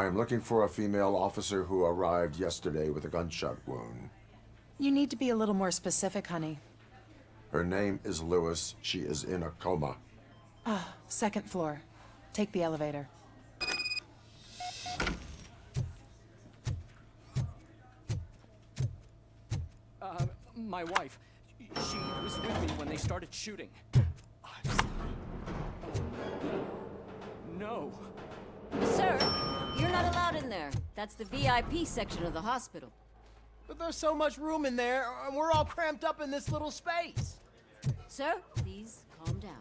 I'm looking for a female officer who arrived yesterday with a gunshot wound. You need to be a little more specific, honey. Her name is Lewis. She is in a coma. Ah, second floor. Take the elevator. My wife. She was with me when they started shooting. I'm sorry. No. Sir, you're not allowed in there. That's the VIP section of the hospital. But there's so much room in there, and we're all cramped up in this little space. Sir, please calm down.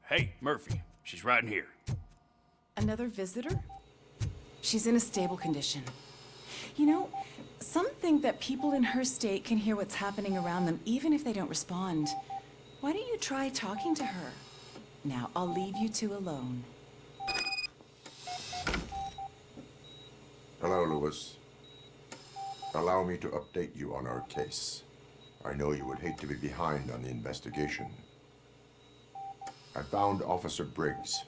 Hey, Murphy. She's right in here. Another visitor? She's in a stable condition. You know, some think that people in her state can hear what's happening around them even if they don't respond. Why don't you try talking to her? Now, I'll leave you two alone. Hello, Lewis. Allow me to update you on our case. I know you would hate to be behind on the investigation. I found Officer Briggs.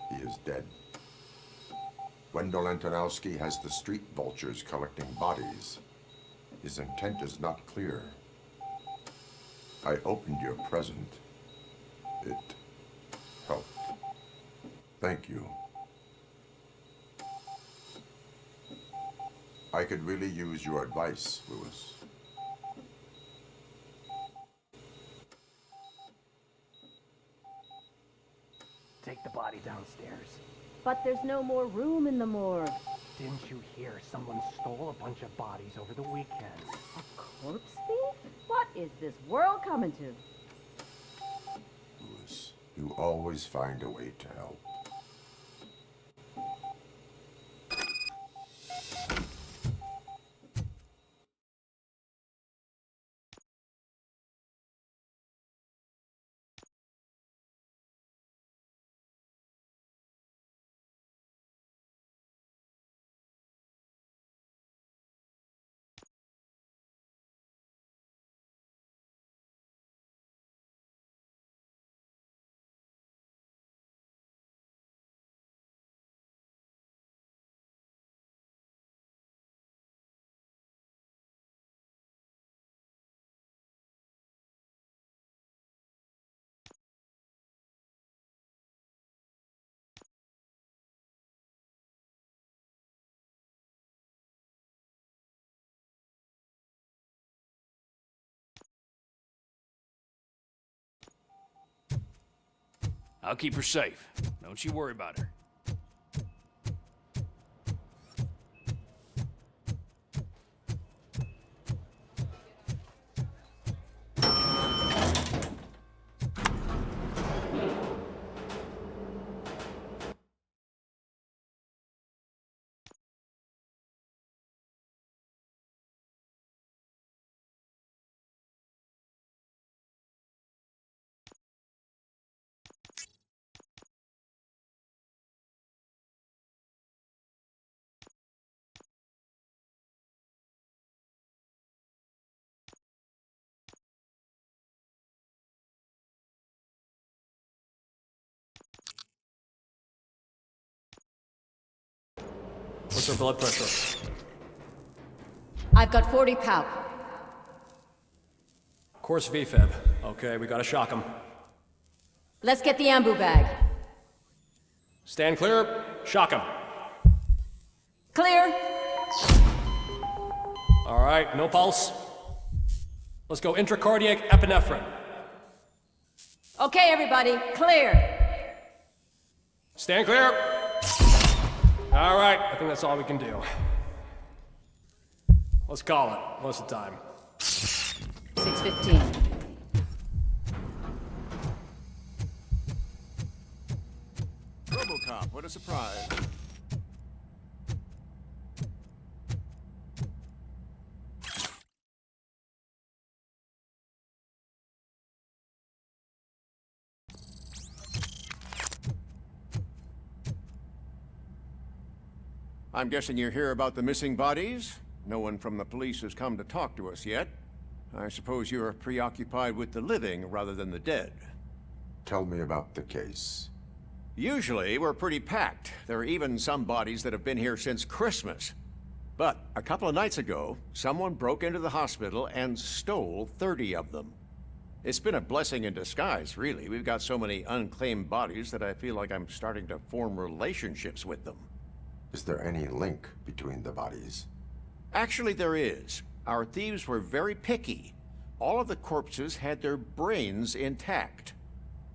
He is dead. Wendell Antonowski has the street vultures collecting bodies. His intent is not clear. I opened your present. It helped. Thank you. I could really use your advice, Lewis. Take the body downstairs. But there's no more room in the morgue. Didn't you hear someone stole a bunch of bodies over the weekend? A corpse thief? What is this world coming to? Lewis, you always find a way to help. I'll keep her safe. Don't you worry about her. What's her blood pressure? I've got 40 pow. Course VFib. Okay, we gotta shock him. Let's get the ambu bag. Stand clear. Shock him. Clear. All right, no pulse. Let's go intracardiac epinephrine. Okay, everybody, clear. Stand clear. All right, I think that's all we can do. Let's call it. What's the time? 6:15. RoboCop, what a surprise. I'm guessing you're here about the missing bodies? No one from the police has come to talk to us yet. I suppose you're preoccupied with the living rather than the dead. Tell me about the case. Usually, we're pretty packed. There are even some bodies that have been here since Christmas. But a couple of nights ago, someone broke into the hospital and stole 30 of them. It's been a blessing in disguise, really. We've got so many unclaimed bodies that I feel like I'm starting to form relationships with them. Is there any link between the bodies? Actually, there is. Our thieves were very picky. All of the corpses had their brains intact.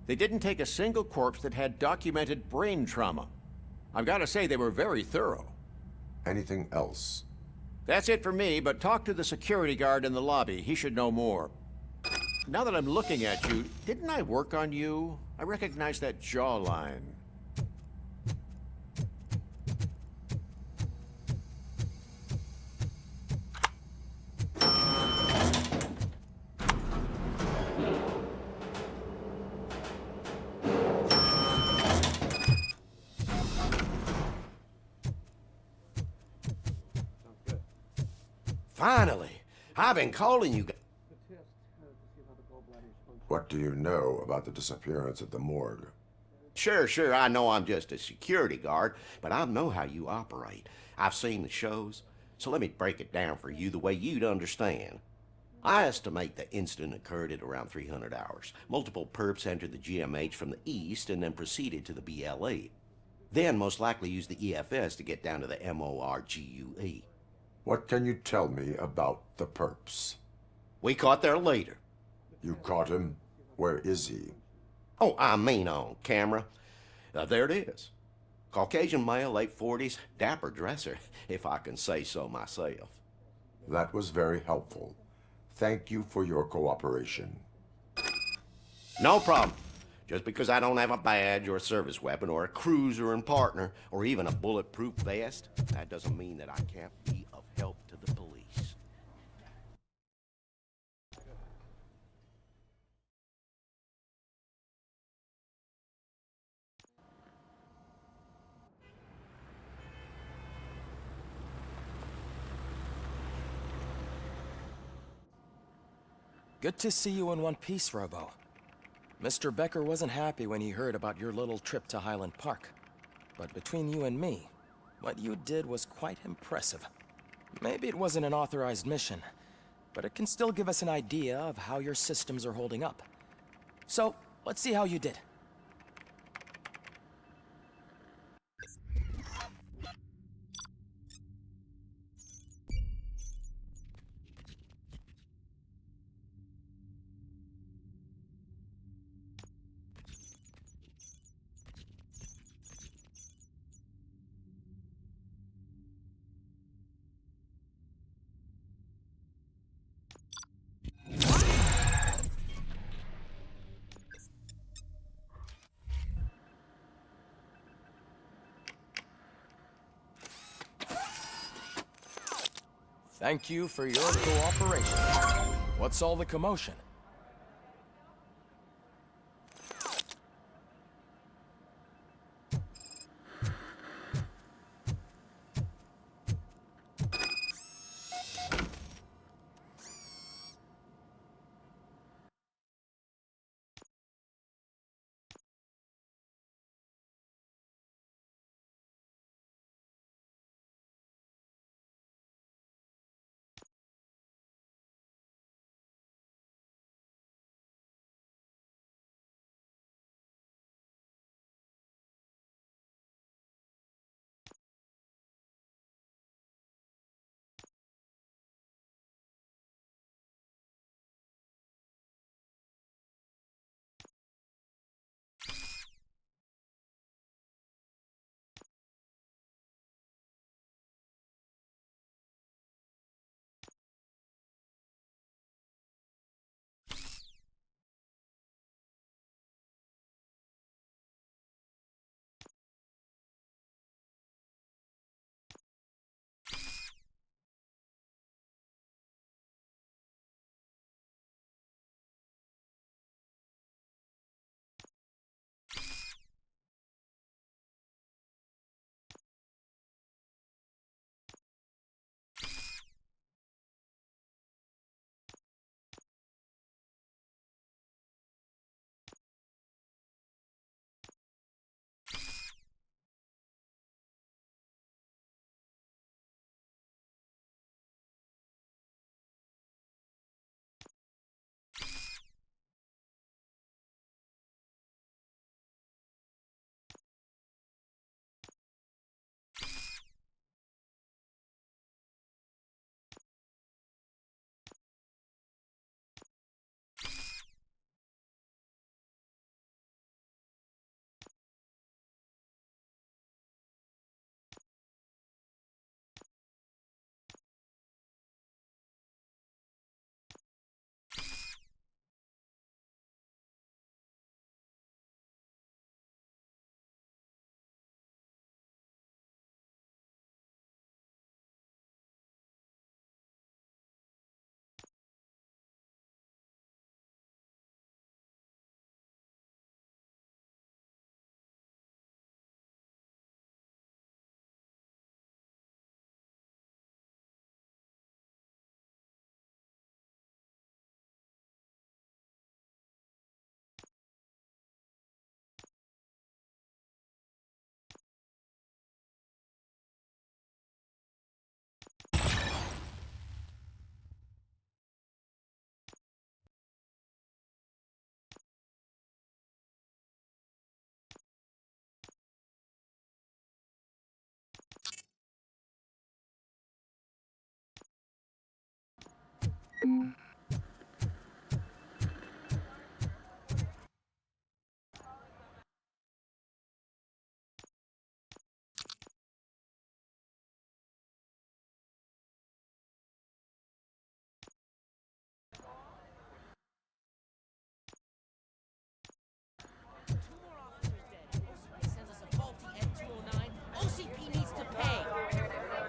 They didn't take a single corpse that had documented brain trauma. I've got to say, they were very thorough. Anything else? That's it for me, but talk to the security guard in the lobby. He should know more. Now that I'm looking at you, didn't I work on you? I recognize that jawline. Finally! I've been calling you. What do you know about the disappearance at the morgue? Sure, I know I'm just a security guard, but I know how you operate. I've seen the shows, so let me break it down for you the way you'd understand. I estimate the incident occurred at around 300 hours. Multiple perps entered the GMH from the east and then proceeded to the BLE. Then most likely used the EFS to get down to the MORGUE. What can you tell me about the perps? We caught their leader. You caught him? Where is he? Oh, I mean on camera. There it is. Caucasian male, late 40s, dapper dresser, if I can say so myself. That was very helpful. Thank you for your cooperation. No problem. Just because I don't have a badge or a service weapon or a cruiser and partner or even a bulletproof vest, that doesn't mean that I can't be of help to the police. Good to see you in one piece, Robo. Mr. Becker wasn't happy when he heard about your little trip to Highland Park. But between you and me, what you did was quite impressive. Maybe it wasn't an authorized mission, but it can still give us an idea of how your systems are holding up. So, let's see how you did. Thank you for your cooperation. What's all the commotion?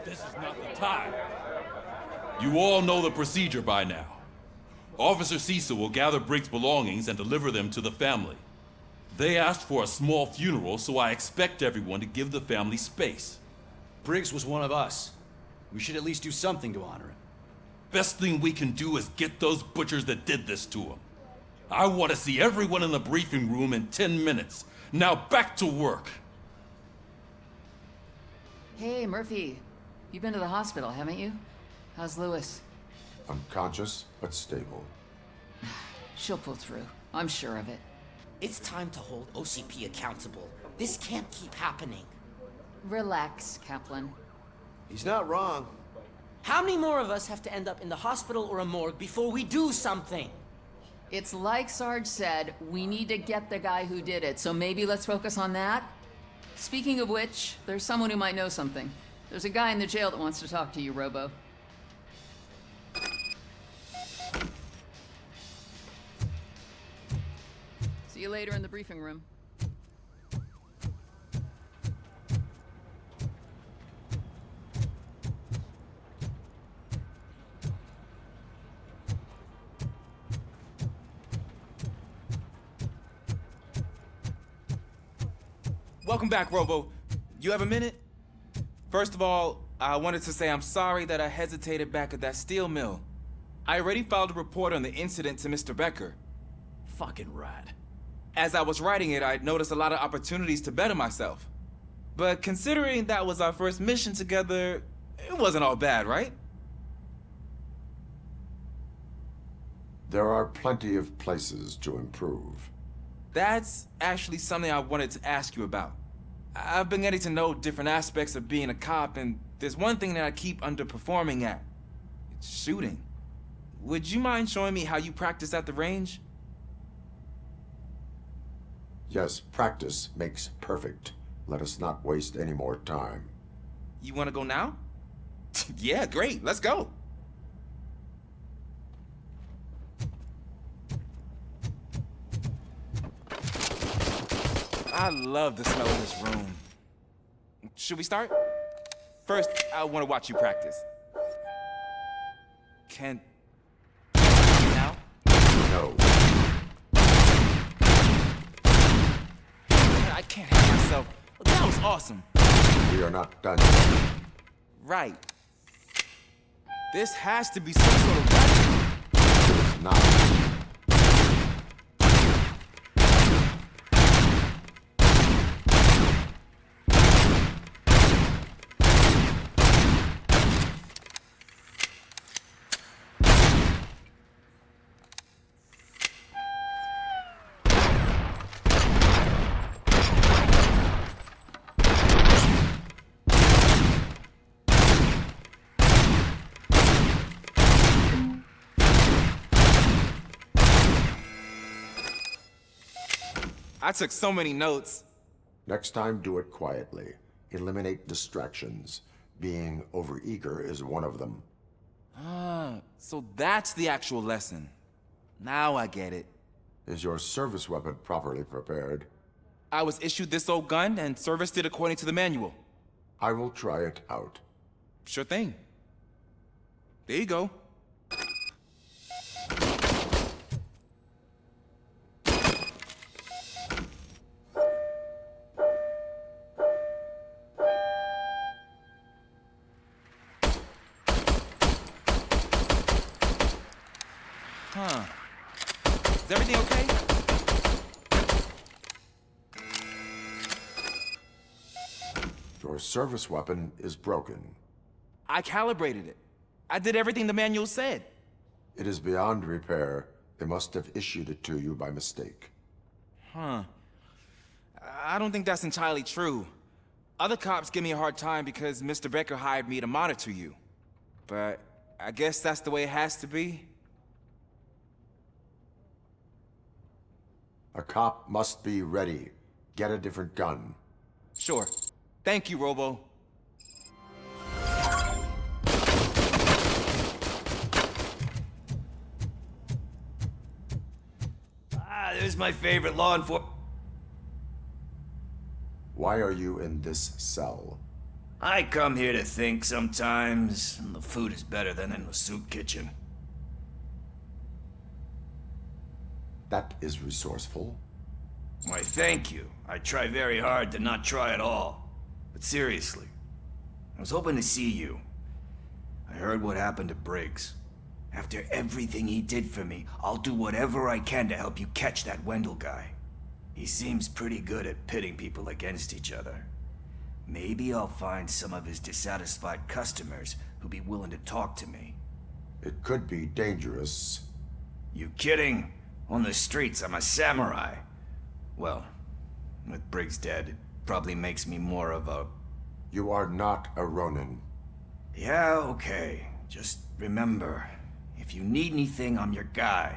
This is not the time. You all know the procedure by now. Officer Cecil will gather Briggs' belongings and deliver them to the family. They asked for a small funeral, so I expect everyone to give the family space. Briggs was one of us. We should at least do something to honor him. Best thing we can do is get those butchers that did this to him. I want to see everyone in the briefing room in 10 minutes. Now back to work. Hey, Murphy. You've been to the hospital, haven't you? How's Lewis? Unconscious, but stable. She'll pull through. I'm sure of it. It's time to hold OCP accountable. This can't keep happening. Relax, Kaplan. He's not wrong. How many more of us have to end up in the hospital or a morgue before we do something? It's like Sarge said, we need to get the guy who did it, so maybe let's focus on that? Speaking of which, there's someone who might know something. There's a guy in the jail that wants to talk to you, Robo. See you later in the briefing room. Welcome back, Robo. You have a minute? First of all, I wanted to say I'm sorry that I hesitated back at that steel mill. I already filed a report on the incident to Mr. Becker. Fucking rad. As I was writing it, I noticed a lot of opportunities to better myself. But considering that was our first mission together, it wasn't all bad, right? There are plenty of places to improve. That's actually something I wanted to ask you about. I've been getting to know different aspects of being a cop, and there's one thing that I keep underperforming at. It's shooting. Would you mind showing me how you practice at the range? Yes, practice makes perfect. Let us not waste any more time. You want to go now? Yeah, great. Let's go. I love the smell of this room. Should we start? First, I want to watch you practice. Can... now? No. I can't help myself. That was awesome. We are not done yet. Right. This has to be some sort of weapon. It is not. I took so many notes. Next time, do it quietly. Eliminate distractions. Being overeager is one of them. Ah, so that's the actual lesson. Now I get it. Is your service weapon properly prepared? I was issued this old gun and serviced it according to the manual. I will try it out. Sure thing. There you go. Huh. Is everything okay? Your service weapon is broken. I calibrated it. I did everything the manual said. It is beyond repair. They must have issued it to you by mistake. Huh. I don't think that's entirely true. Other cops give me a hard time because Mr. Becker hired me to monitor you. But I guess that's the way it has to be. A cop must be ready. Get a different gun. Sure. Thank you, Robo. There's my favorite law enforcement. Why are you in this cell? I come here to think sometimes, and the food is better than in the soup kitchen. That is resourceful. Why, thank you. I try very hard to not try at all. But seriously, I was hoping to see you. I heard what happened to Briggs. After everything he did for me, I'll do whatever I can to help you catch that Wendell guy. He seems pretty good at pitting people against each other. Maybe I'll find some of his dissatisfied customers who'd be willing to talk to me. It could be dangerous. You kidding? On the streets, I'm a samurai. Well, with Briggs dead, it probably makes me more of a... You are not a Ronin. Yeah, okay. Just remember, if you need anything, I'm your guy.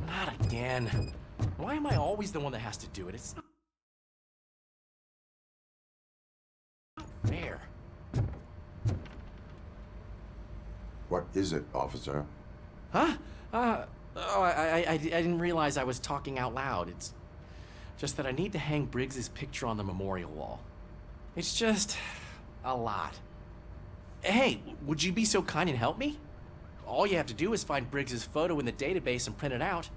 Not again. Why am I always the one that has to do it? It's not fair. What is it, officer? Huh? I didn't realize I was talking out loud. It's just that I need to hang Briggs's picture on the memorial wall. It's just a lot. Hey, would you be so kind and help me? All you have to do is find Briggs's photo in the database and print it out.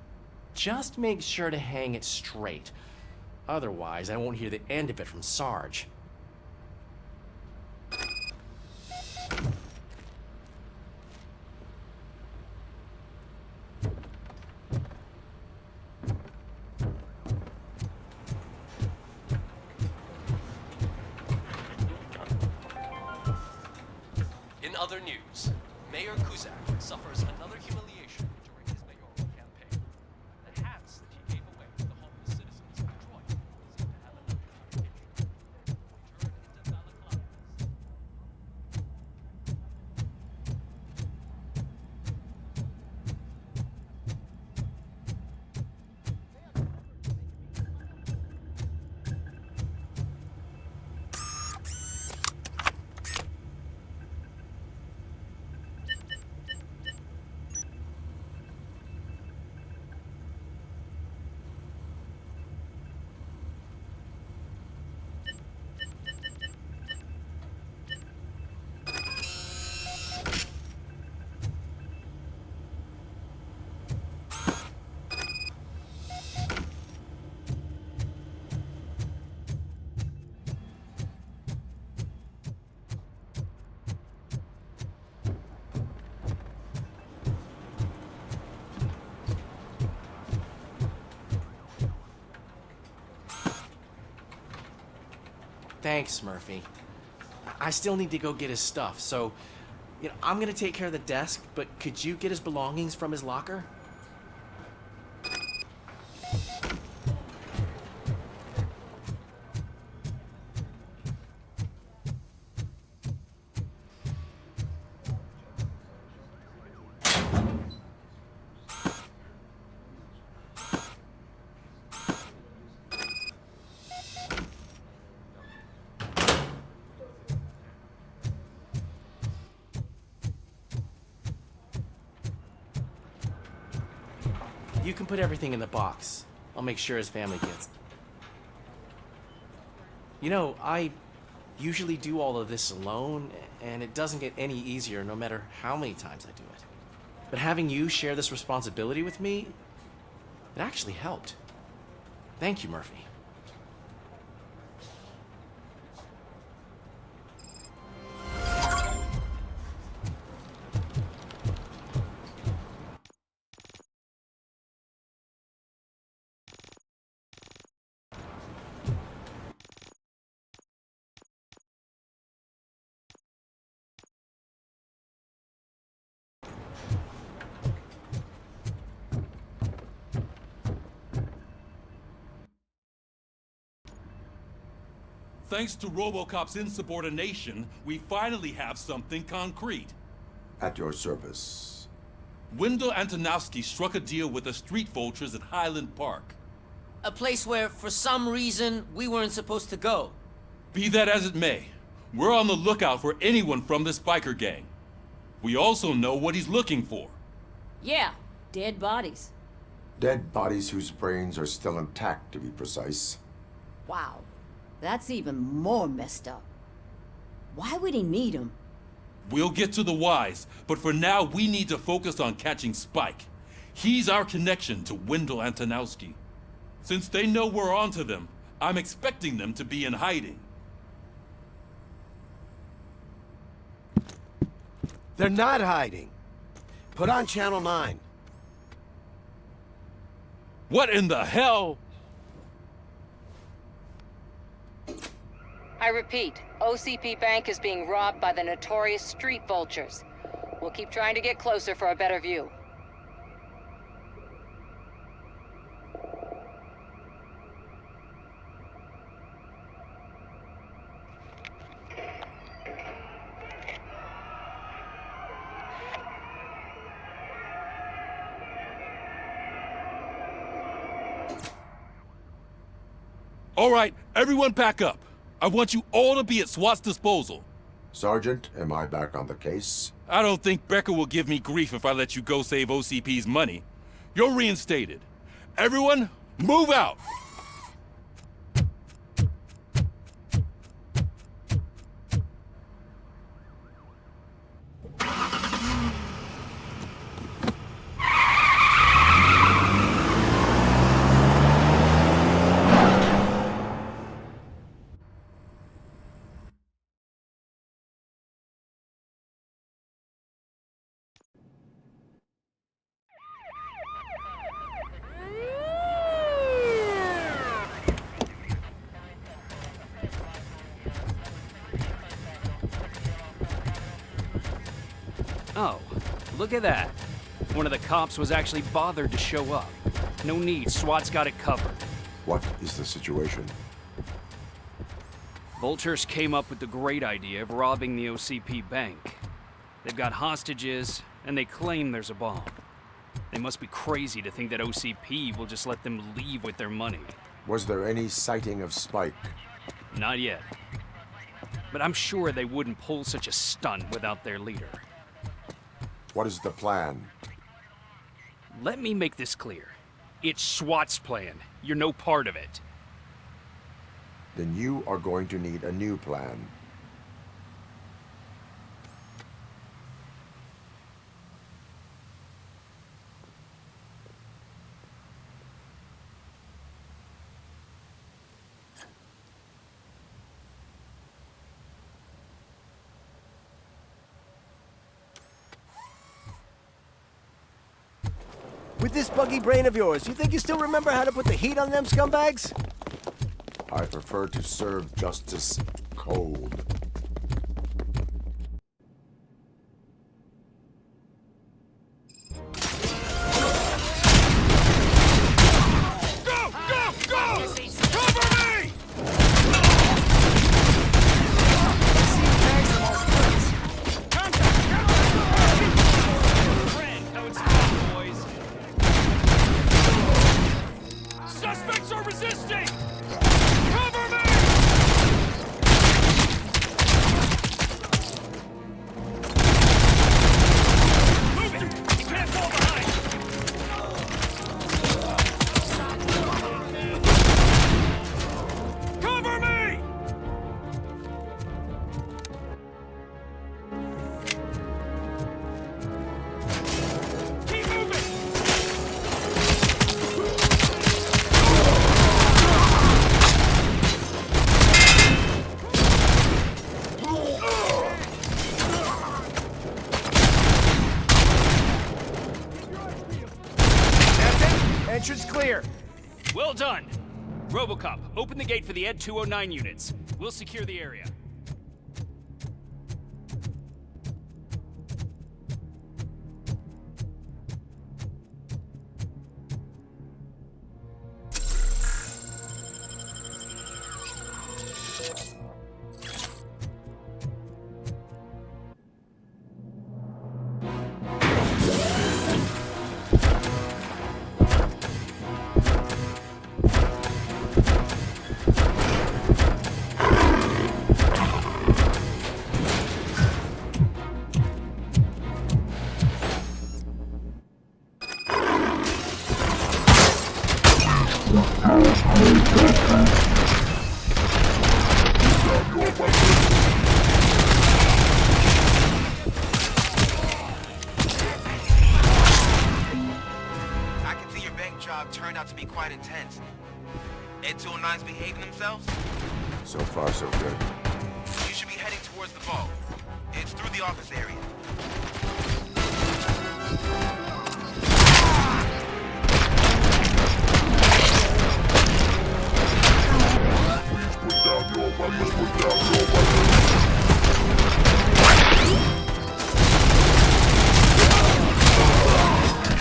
Just make sure to hang it straight. Otherwise, I won't hear the end of it from Sarge. In other news, Mayor Kuzak suffers another humiliation during his mayoral campaign. The hats that he gave away to the homeless citizens of Detroit seem to have another application. They turn into balaclavas. Thanks, Murphy. I still need to go get his stuff, so, I'm gonna take care of the desk, but could you get his belongings from his locker? You can put everything in the box. I'll make sure his family gets it. I usually do all of this alone, and it doesn't get any easier no matter how many times I do it. But having you share this responsibility with me, it actually helped. Thank you, Murphy. Thanks to RoboCop's insubordination, we finally have something concrete. At your service. Wendell Antonowski struck a deal with the street vultures at Highland Park. A place where, for some reason, we weren't supposed to go. Be that as it may, we're on the lookout for anyone from this biker gang. We also know what he's looking for. Yeah, dead bodies. Dead bodies whose brains are still intact, to be precise. Wow, that's even more messed up. Why would he need them? We'll get to the whys, but for now we need to focus on catching Spike. He's our connection to Wendell Antonowski. Since they know we're onto them, I'm expecting them to be in hiding. They're not hiding. Put on Channel 9. What in the hell? I repeat, OCP Bank is being robbed by the notorious street vultures. We'll keep trying to get closer for a better view. All right, everyone pack up. I want you all to be at SWAT's disposal. Sergeant, am I back on the case? I don't think Becker will give me grief if I let you go save OCP's money. You're reinstated. Everyone, move out! Oh, look at that. One of the cops was actually bothered to show up. No need, SWAT's got it covered. What is the situation? Vultures came up with the great idea of robbing the OCP bank. They've got hostages, and they claim there's a bomb. They must be crazy to think that OCP will just let them leave with their money. Was there any sighting of Spike? Not yet. But I'm sure they wouldn't pull such a stunt without their leader. What is the plan? Let me make this clear. It's SWAT's plan. You're no part of it. Then you are going to need a new plan. With this buggy brain of yours, you think you still remember how to put the heat on them scumbags? I prefer to serve justice cold. Go! Go! Go! Cover me! Suspects are resisting! Cover me! Move it! You can't fall behind! Cover me! Keep moving! Entrance clear. Well done. RoboCop, open the gate for the Ed 209 units. We'll secure the area. I can see your bank job turned out to be quite intense. Ed 209's behaving themselves? So far, so good. You should be heading towards the vault. It's through the office area. Put down your weapons, put down your weapons.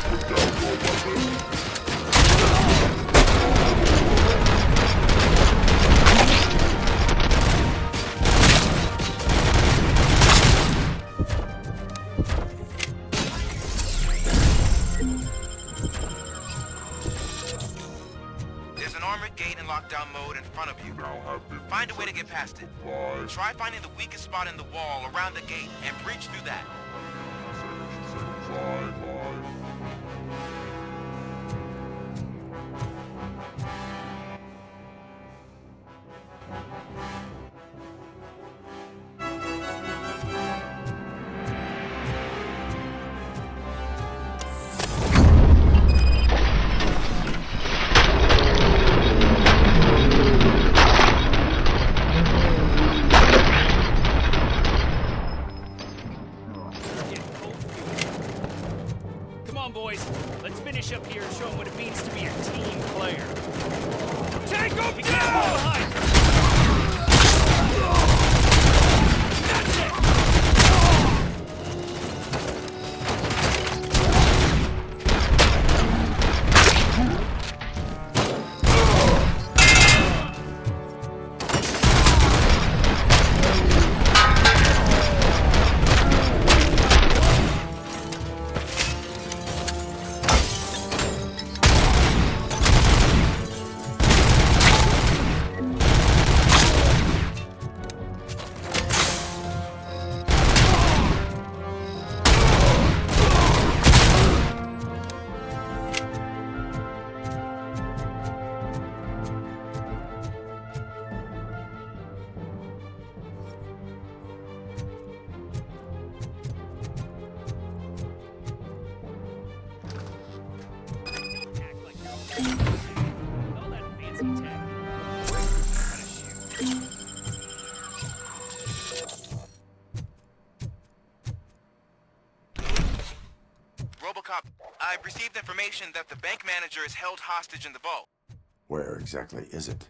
Put down your weapons. There's an armored gate in lockdown mode in front of you. Find a way to get past it. Try finding the weakest spot in the wall around the gate and breach through that. Come on, boys. Let's finish up here and show them what it means to be a team player. Take them down! That's it! All that fancy tech. RoboCop, I've received information that the bank manager is held hostage in the vault. Where exactly is it?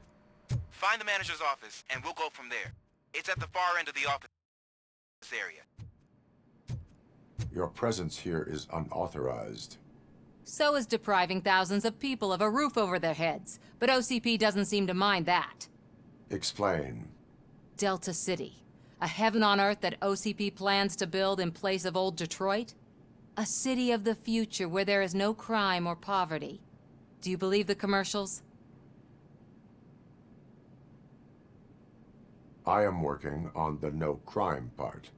Find the manager's office, and we'll go from there. It's at the far end of the office area. Your presence here is unauthorized. So is depriving thousands of people of a roof over their heads. But OCP doesn't seem to mind that. Explain. Delta City. A heaven on earth that OCP plans to build in place of old Detroit? A city of the future where there is no crime or poverty. Do you believe the commercials? I am working on the no crime part.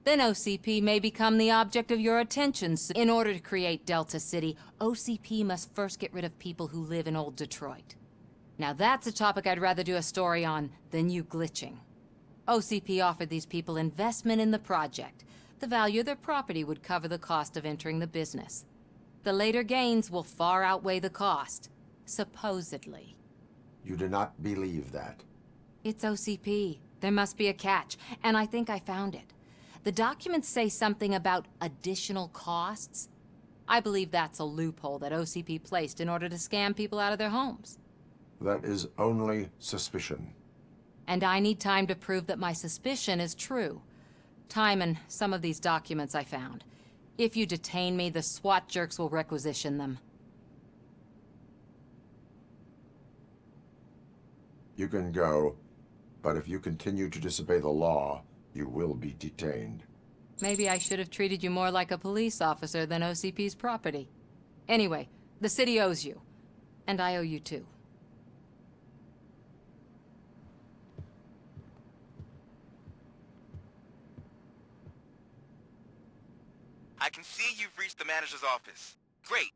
Then OCP may become the object of your attention. In order to create Delta City, OCP must first get rid of people who live in old Detroit. Now that's a topic I'd rather do a story on than you glitching. OCP offered these people investment in the project. The value of their property would cover the cost of entering the business. The later gains will far outweigh the cost. Supposedly. You do not believe that. It's OCP. There must be a catch, and I think I found it. The documents say something about additional costs. I believe that's a loophole that OCP placed in order to scam people out of their homes. That is only suspicion. And I need time to prove that my suspicion is true. Time and some of these documents I found. If you detain me, the SWAT jerks will requisition them. You can go, but if you continue to disobey the law, you will be detained. Maybe I should have treated you more like a police officer than OCP's property. Anyway, the city owes you. And I owe you too. I can see you've reached the manager's office. Great.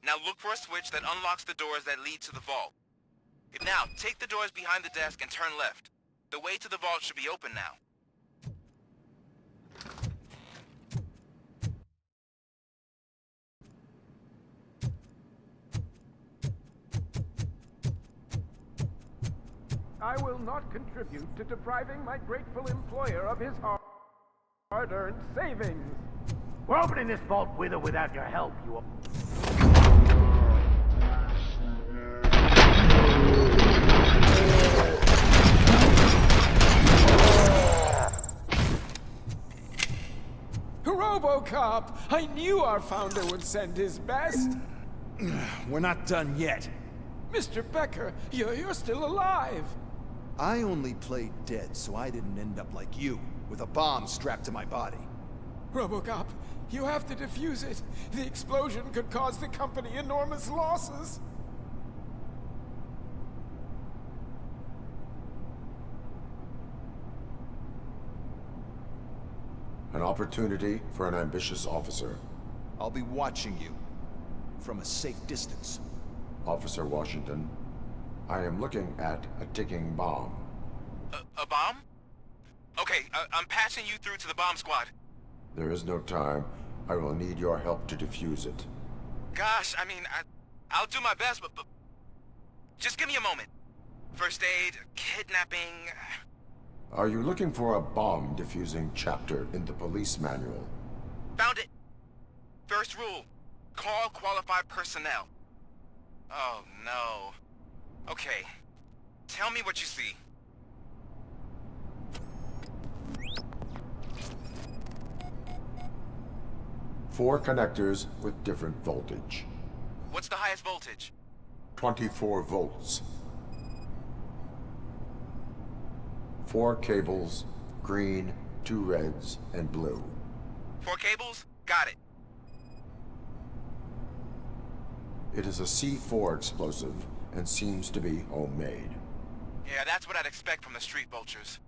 Now look for a switch that unlocks the doors that lead to the vault. Now, take the doors behind the desk and turn left. The way to the vault should be open now. I will not contribute to depriving my grateful employer of his hard-earned savings. We're opening this vault with or without your help, you... RoboCop! I knew our founder would send his best! We're not done yet. Mr. Becker, you're still alive! I only played dead so I didn't end up like you, with a bomb strapped to my body. RoboCop, you have to defuse it. The explosion could cause the company enormous losses. An opportunity for an ambitious officer. I'll be watching you, from a safe distance. Officer Washington, I am looking at a ticking bomb. A bomb? Okay, I'm passing you through to the bomb squad. There is no time. I will need your help to defuse it. Gosh, I mean, I'll do my best, but just give me a moment. First aid, kidnapping... Are you looking for a bomb defusing chapter in the police manual? Found it. First rule, call qualified personnel. Oh, no. Okay, tell me what you see. Four connectors with different voltage. What's the highest voltage? 24 volts. 4 cables, green, 2 reds, and blue. 4 cables? Got it. It is a C4 explosive and seems to be homemade. Yeah, that's what I'd expect from the street vultures.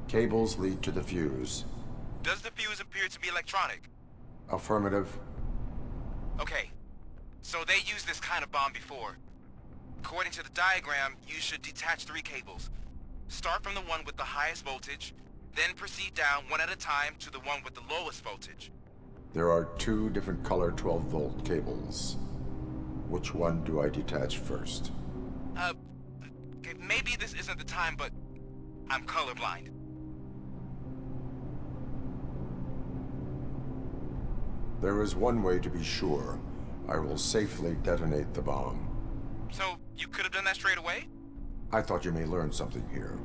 Cables lead to the fuse. Does the fuse appear to be electronic? Affirmative. Okay, so they used this kind of bomb before. According to the diagram, you should detach 3 cables. Start from the one with the highest voltage, then proceed down one at a time to the one with the lowest voltage. There are 2 different color 12-volt cables. Which one do I detach first? Okay, maybe this isn't the time, but I'm colorblind. There is one way to be sure. I will safely detonate the bomb. So, you could have done that straight away? I thought you may learn something here.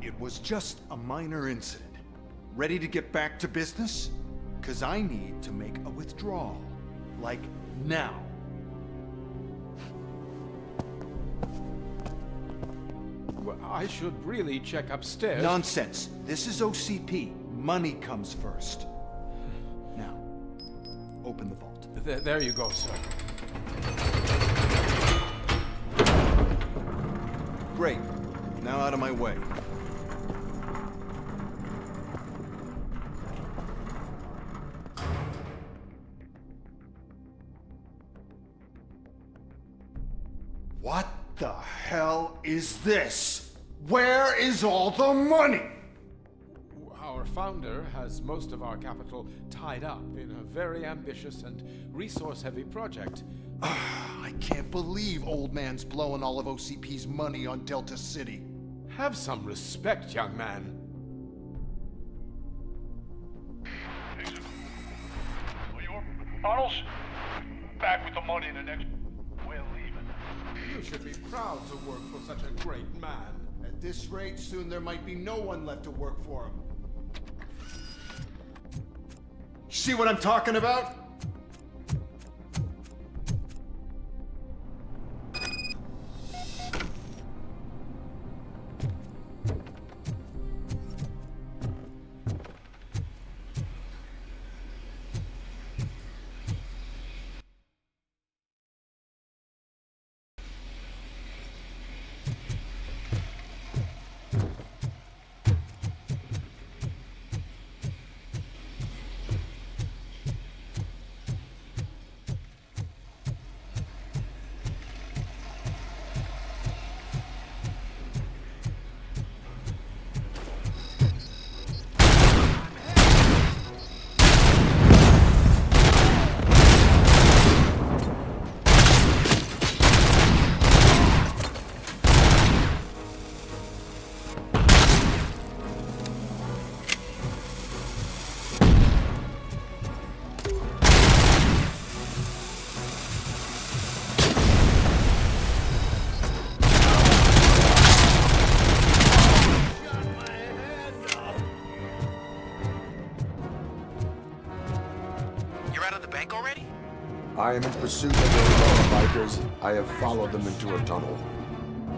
It was just a minor incident. Ready to get back to business? 'Cause I need to make a withdrawal. Like, now. Well, I should really check upstairs. Nonsense. This is OCP. Money comes first. Now, open the vault. There you go, sir. Great. Now out of my way. What the hell is this? Where is all the money? Our founder has most of our capital tied up in a very ambitious and resource-heavy project. I can't believe old man's blowing all of OCP's money on Delta City. Have some respect, young man. Arnold's back with the money in the next... We're leaving. You should be proud to work for such a great man. At this rate, soon there might be no one left to work for him. See what I'm talking about? I am in pursuit of the bikers. I have followed them into a tunnel.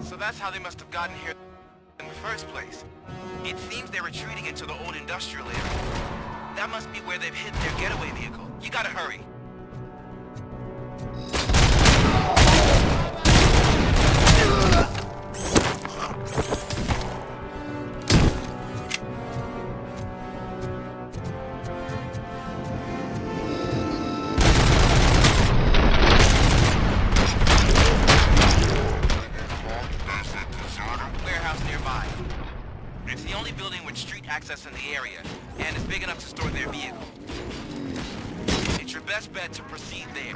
So that's how they must have gotten here in the first place. It seems they're retreating into the old industrial area. That must be where they've hid their getaway vehicle. You gotta hurry. Warehouse nearby. It's the only building with street access in the area, and it's big enough to store their vehicle. It's your best bet to proceed there.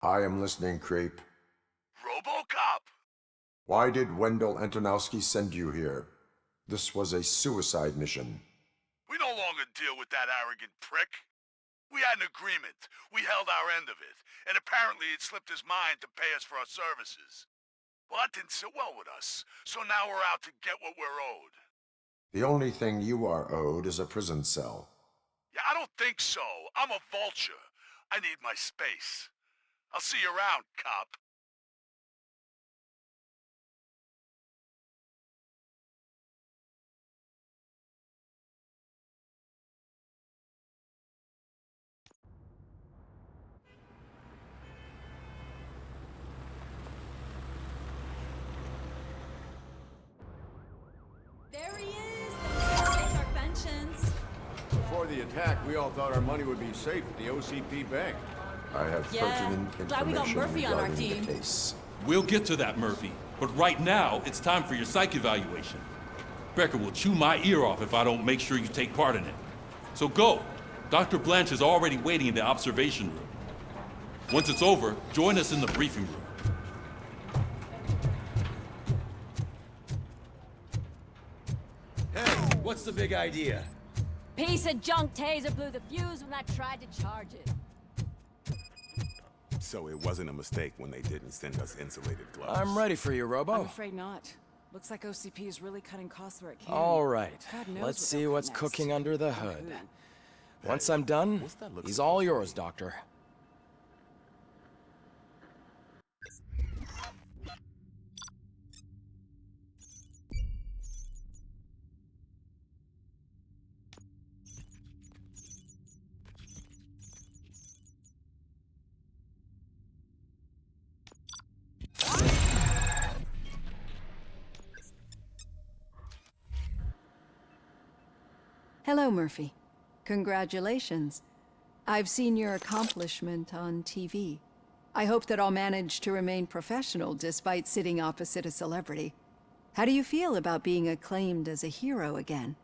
I am listening, Creep. RoboCop! Why did Wendell Antonowski send you here? This was a suicide mission. We no longer deal with that arrogant prick. We had an agreement. We held our end of it, and apparently it slipped his mind to pay us for our services. Well, that didn't sit well with us, so now we're out to get what we're owed. The only thing you are owed is a prison cell. Yeah, I don't think so. I'm a vulture. I need my space. I'll see you around, cop. There he is! Take our pensions. Before the attack, we all thought our money would be safe at the OCP bank. I have pertinent glad we got information Murphy on our regarding team. the case. We'll get to that, Murphy. But right now, it's time for your psych evaluation. Becker will chew my ear off if I don't make sure you take part in it. So go. Dr. Blanche is already waiting in the observation room. Once it's over, join us in the briefing room. Hey, what's the big idea? Piece of junk taser blew the fuse when I tried to charge it. So it wasn't a mistake when they didn't send us insulated gloves. I'm ready for you, Robo. I'm afraid not. Looks like OCP is really cutting costs where it can. All right. God knows Let's what see they'll what's cut cooking next. under the hood. Once I'm done, he's all yours, Doctor. Hello, Murphy. Congratulations. I've seen your accomplishment on TV. I hope that I'll manage to remain professional despite sitting opposite a celebrity. How do you feel about being acclaimed as a hero again?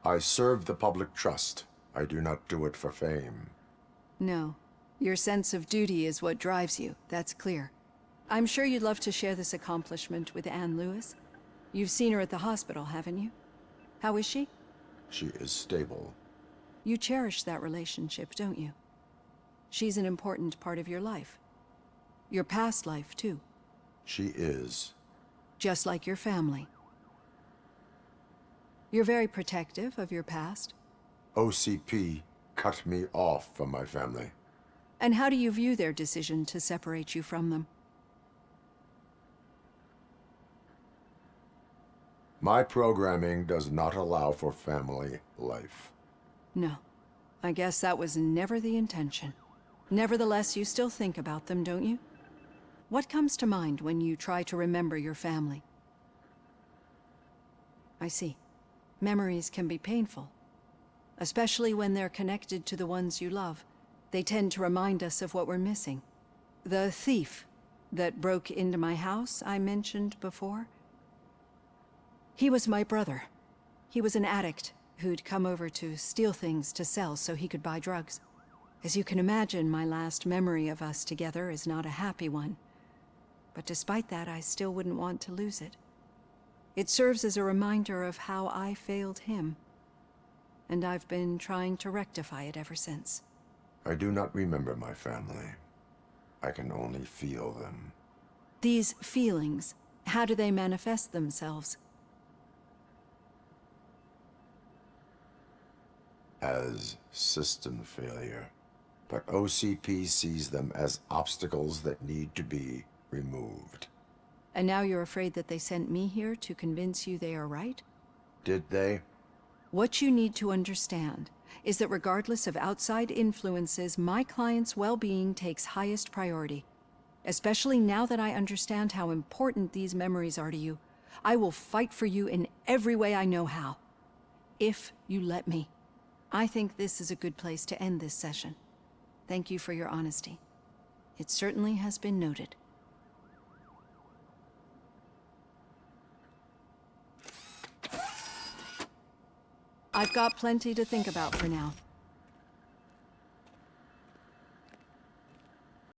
I serve the public trust. I do not do it for fame. No. Your sense of duty is what drives you, that's clear. I'm sure you'd love to share this accomplishment with Anne Lewis. You've seen her at the hospital, haven't you? How is she? She is stable. You cherish that relationship, don't you? She's an important part of your life. Your past life, too. She is. Just like your family. You're very protective of your past. OCP cut me off from my family. And how do you view their decision to separate you from them? My programming does not allow for family life. No. I guess that was never the intention. Nevertheless, you still think about them, don't you? What comes to mind when you try to remember your family? I see. Memories can be painful. Especially when they're connected to the ones you love. They tend to remind us of what we're missing. The thief that broke into my house I mentioned before? He was my brother. He was an addict who'd come over to steal things to sell so he could buy drugs. As you can imagine, my last memory of us together is not a happy one. But despite that, I still wouldn't want to lose it. It serves as a reminder of how I failed him. And I've been trying to rectify it ever since. I do not remember my family. I can only feel them. These feelings, how do they manifest themselves? As system failure. But OCP sees them as obstacles that need to be removed. And now you're afraid that they sent me here to convince you they are right? Did they? What you need to understand is that regardless of outside influences, my client's well-being takes highest priority. Especially now that I understand how important these memories are to you. I will fight for you in every way I know how. If you let me. I think this is a good place to end this session. Thank you for your honesty. It certainly has been noted. I've got plenty to think about for now.